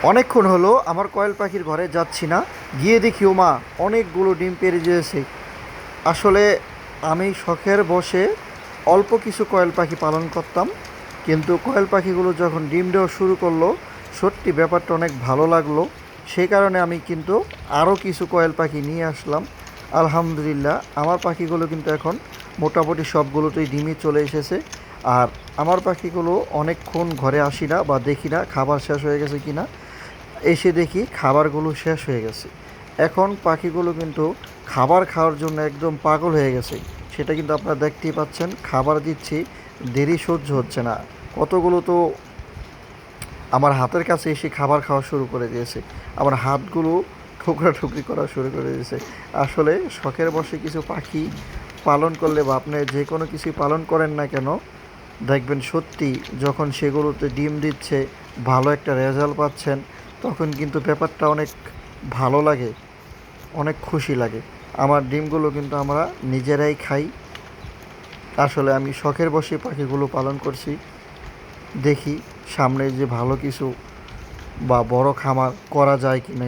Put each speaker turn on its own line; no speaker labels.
অনেকক্ষণ হলো আমার কয়েল পাখির ঘরে যাচ্ছি না, গিয়ে দেখি ওমা অনেকগুলো ডিম পেড়ে যেয়েছে। আসলে আমি শখের বসে অল্প কিছু কয়েল পাখি পালন করতাম, কিন্তু কয়েল পাখিগুলো যখন ডিম দেওয়া শুরু করলো, সত্যি ব্যাপারটা অনেক ভালো লাগলো। সেই কারণে আমি কিন্তু আরও কিছু কয়েল পাখি নিয়ে আসলাম। আলহামদুলিল্লাহ আমার পাখিগুলো কিন্তু এখন মোটামুটি সবগুলোতেই ডিমই চলে এসেছে। আর আমার পাখিগুলো অনেকক্ষণ ঘরে আসি না বা দেখি না খাবার শেষ হয়ে গেছে কি না। এসে দেখি খাবারগুলো শেষ হয়ে গেছে। এখন পাখিগুলো কিন্তু খাবার খাওয়ার জন্য একদম পাগল হয়ে গেছে। সেটা কিন্তু আপনারা দেখতেই পাচ্ছেন, খাবার দিচ্ছি, দেরি সহ্য হচ্ছে না। কতগুলো তো আমার হাতের কাছে এসে খাবার খাওয়া শুরু করে দিয়েছে। আমার হাতগুলো ঠুকরা-ঠুকরি করা শুরু করে দিয়েছে। আসলে শখের বশে কিছু পাখি পালন করলে বা আপনি যে কোনো কিছুই পালন করেন না কেন, দেখবেন সত্যি যখন সেগুলোতে ডিম দিচ্ছে, ভালো একটা রেজাল্ট পাচ্ছেন, তখন কিন্তু ব্যাপারটা অনেক ভালো লাগে, অনেক খুশি লাগে। আমার ডিমগুলো কিন্তু আমরা নিজেরাই খাই। আসলে আমি শখের বশে পাখিগুলো পালন করছি। দেখি সামনে যে ভালো কিছু বা বড় খামার করা যায় কি না।